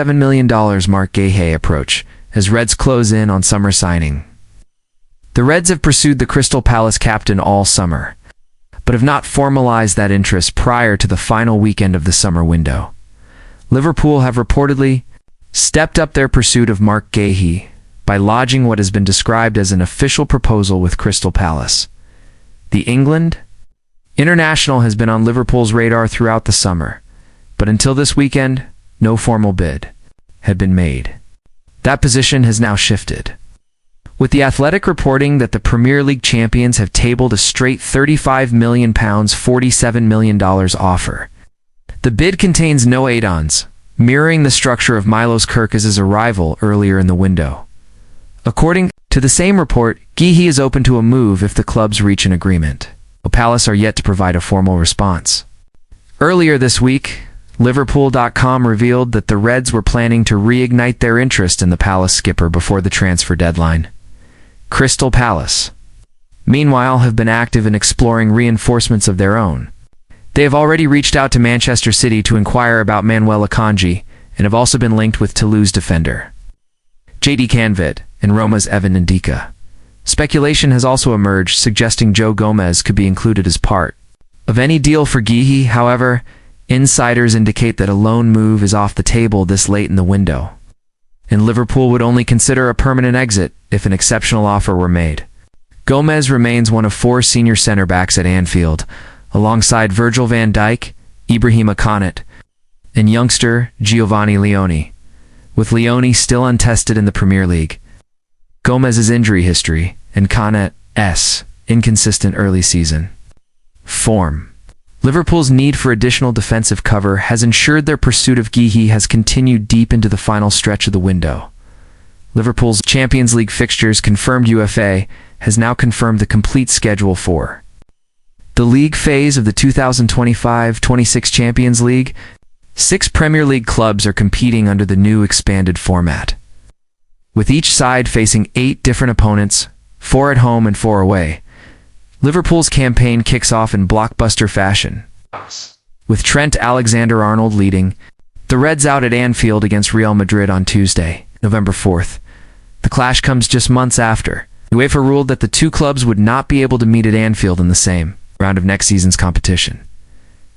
$7 million Marc Guehi approach as Reds close in on summer signing. The Reds have pursued the Crystal Palace captain all summer, but have not formalized that interest prior to the final weekend of the summer window. Liverpool have reportedly stepped up their pursuit of Marc Guehi by lodging what has been described as an official proposal with Crystal Palace. The England international has been on Liverpool's radar throughout the summer, but until this weekend, no formal bid had been made. That position has now shifted, with The Athletic reporting that the Premier League champions have tabled a straight £35 million, $47 million offer. The bid contains no add-ons, mirroring the structure of Milos Kerkez's arrival earlier in the window. According to the same report, Guehi is open to a move if the clubs reach an agreement. Palace are yet to provide a formal response. Earlier this week, Liverpool.com revealed that the Reds were planning to reignite their interest in the Palace skipper before the transfer deadline. Crystal Palace, meanwhile, have been active in exploring reinforcements of their own. They have already reached out to Manchester City to inquire about Manuel Akanji and have also been linked with Toulouse defender J.D. Canvid and Roma's Evan Ndika. Speculation has also emerged suggesting Joe Gomez could be included as part of any deal for Guehi. However, insiders indicate that a loan move is off the table this late in the window, and Liverpool would only consider a permanent exit if an exceptional offer were made. Gomez remains one of 4 senior centre-backs at Anfield, alongside Virgil van Dijk, Ibrahima Konate, and youngster Giovanni Leone, with Leone still untested in the Premier League. Gomez's injury history and Konate's inconsistent early season form. Liverpool's need for additional defensive cover has ensured their pursuit of Guehi has continued deep into the final stretch of the window. Liverpool's Champions League fixtures confirmed. UEFA has now confirmed the complete schedule for the league phase of the 2025-26 Champions League. 6 Premier League clubs are competing under the new expanded format, with each side facing 8 different opponents, 4 at home and 4 away. Liverpool's campaign kicks off in blockbuster fashion, with Trent Alexander-Arnold leading the Reds out at Anfield against Real Madrid on Tuesday, November 4th. The clash comes just months after UEFA ruled that the 2 clubs would not be able to meet at Anfield in the same round of next season's competition.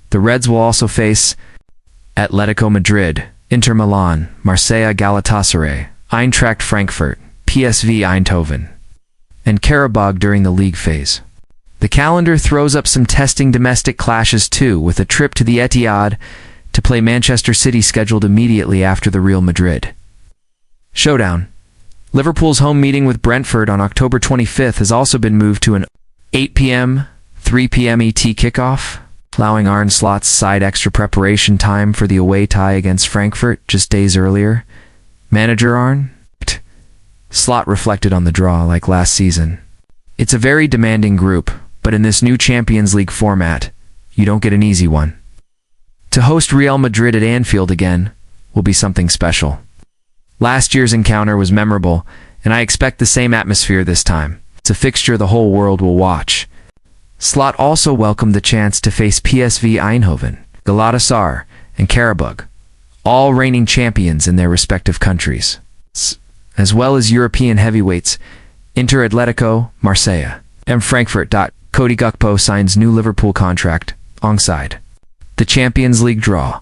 The Reds will also face Atletico Madrid, Inter Milan, Marseille, Galatasaray, Eintracht Frankfurt, PSV Eindhoven, and Karabag during the league phase. The calendar throws up some testing domestic clashes too, with a trip to the Etihad to play Manchester City scheduled immediately after the Real Madrid showdown. Liverpool's home meeting with Brentford on October 25th has also been moved to an 8 p.m., 3 p.m. ET kickoff, allowing Arne Slot's side extra preparation time for the away tie against Frankfurt just days earlier. Manager Arne Slot reflected on the draw like last season. It's a very demanding group, but in this new Champions League format, you don't get an easy one. To host Real Madrid at Anfield again will be something special. Last year's encounter was memorable, and I expect the same atmosphere this time. It's a fixture the whole world will watch. Slot also welcomed the chance to face PSV Eindhoven, Galatasaray, and Karabag, all reigning champions in their respective countries, as well as European heavyweights Inter Atletico, Marseille, and Frankfurt. Cody Gakpo signs new Liverpool contract alongside the Champions League draw.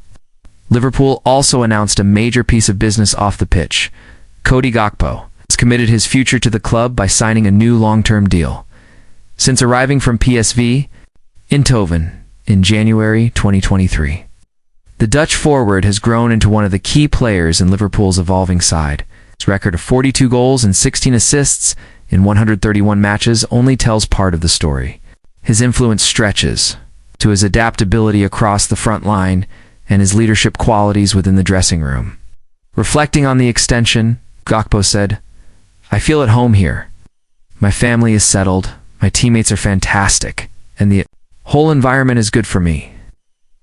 Liverpool also announced a major piece of business off the pitch. Cody Gakpo has committed his future to the club by signing a new long-term deal. Since arriving from PSV Eindhoven in January 2023, the Dutch forward has grown into one of the key players in Liverpool's evolving side. His record of 42 goals and 16 assists in 131 matches only tells part of the story. His influence stretches to his adaptability across the front line and his leadership qualities within the dressing room. Reflecting on the extension, Gakpo said, "I feel at home here. My family is settled, my teammates are fantastic, and the whole environment is good for me.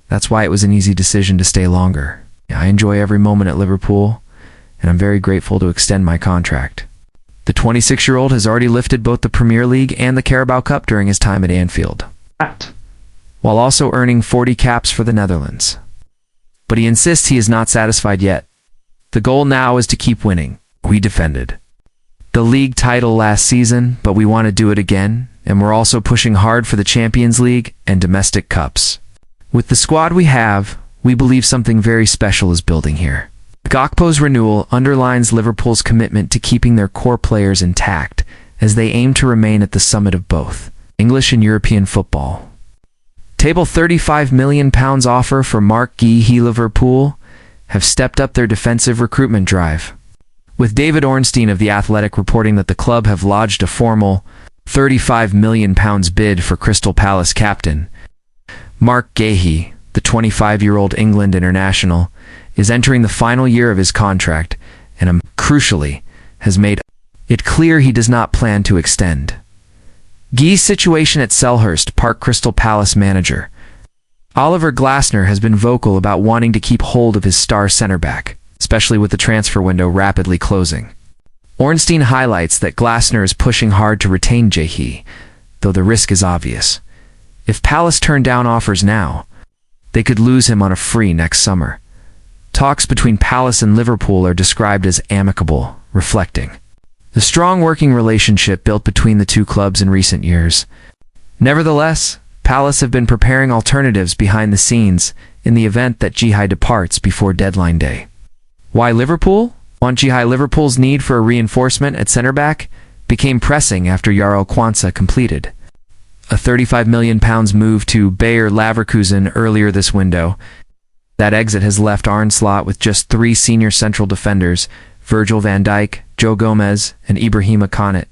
That's why it was an easy decision to stay longer. I enjoy every moment at Liverpool, and I'm very grateful to extend my contract." The 26-year-old has already lifted both the Premier League and the Carabao Cup during his time at Anfield, while also earning 40 caps for the Netherlands. But he insists he is not satisfied yet. The goal now is to keep winning. We defended the league title last season, but we want to do it again, and we're also pushing hard for the Champions League and domestic cups. With the squad we have, we believe something very special is building here. Gakpo's renewal underlines Liverpool's commitment to keeping their core players intact as they aim to remain at the summit of both English and European football. Table £35 million offer for Marc Guehi. Liverpool have stepped up their defensive recruitment drive, with David Ornstein of The Athletic reporting that the club have lodged a formal £35 million bid for Crystal Palace captain Marc Guehi. The 25-year-old England international is entering the final year of his contract and, crucially, has made it clear he does not plan to extend. Guehi's situation at Selhurst Park. Crystal Palace manager Oliver Glasner has been vocal about wanting to keep hold of his star centre-back, especially with the transfer window rapidly closing. Ornstein highlights that Glasner is pushing hard to retain Guehi, though the risk is obvious. If Palace turn down offers now, they could lose him on a free next summer. Talks between Palace and Liverpool are described as amicable, reflecting the strong working relationship built between the two clubs in recent years. Nevertheless, Palace have been preparing alternatives behind the scenes in the event that Guehi departs before deadline day. Why Liverpool? Guehi. Liverpool's need for a reinforcement at centre-back became pressing after Jarl Kwanzaa completed a £35 million move to Bayer Leverkusen earlier this window. That exit has left Arne Slot with just 3 senior central defenders, Virgil van Dijk, Joe Gomez, and Ibrahima Konate.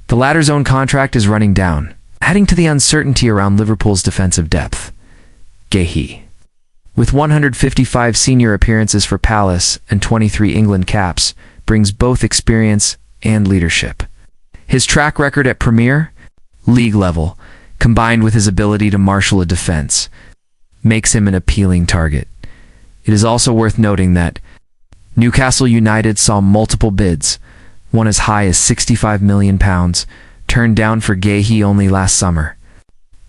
The latter's own contract is running down, adding to the uncertainty around Liverpool's defensive depth. Guehi, with 155 senior appearances for Palace and 23 England caps, brings both experience and leadership. His track record at Premier League level, combined with his ability to marshal a defense, makes him an appealing target. It is also worth noting that Newcastle United saw multiple bids, one as high as £65 million, turned down for Guehi only last summer.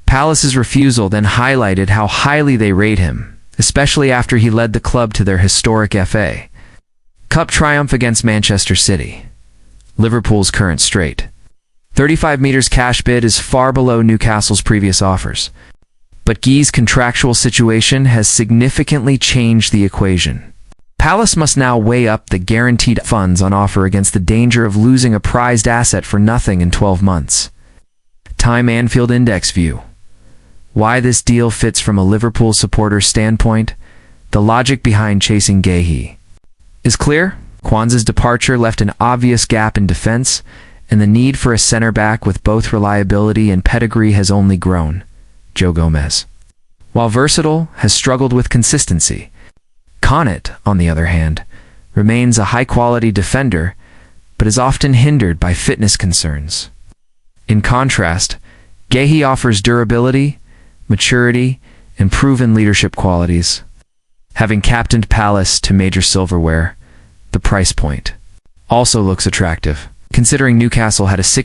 Palace's refusal then highlighted how highly they rate him, especially after he led the club to their historic FA Cup triumph against Manchester City, Liverpool's current straight. 35 meters cash bid is far below Newcastle's previous offers, but Guehi's contractual situation has significantly changed the equation. Palace must now weigh up the guaranteed funds on offer against the danger of losing a prized asset for nothing in 12 months. Time Anfield Index view. Why this deal fits from a Liverpool supporter standpoint? The logic behind chasing Guehi is clear. Kwanzaa's departure left an obvious gap in defense, and the need for a centre-back with both reliability and pedigree has only grown. Joe Gomez, while versatile, has struggled with consistency. Konate, on the other hand, remains a high-quality defender, but is often hindered by fitness concerns. In contrast, Guehi offers durability, maturity, and proven leadership qualities. Having captained Palace to major silverware, the price point also looks attractive, considering Newcastle had a 60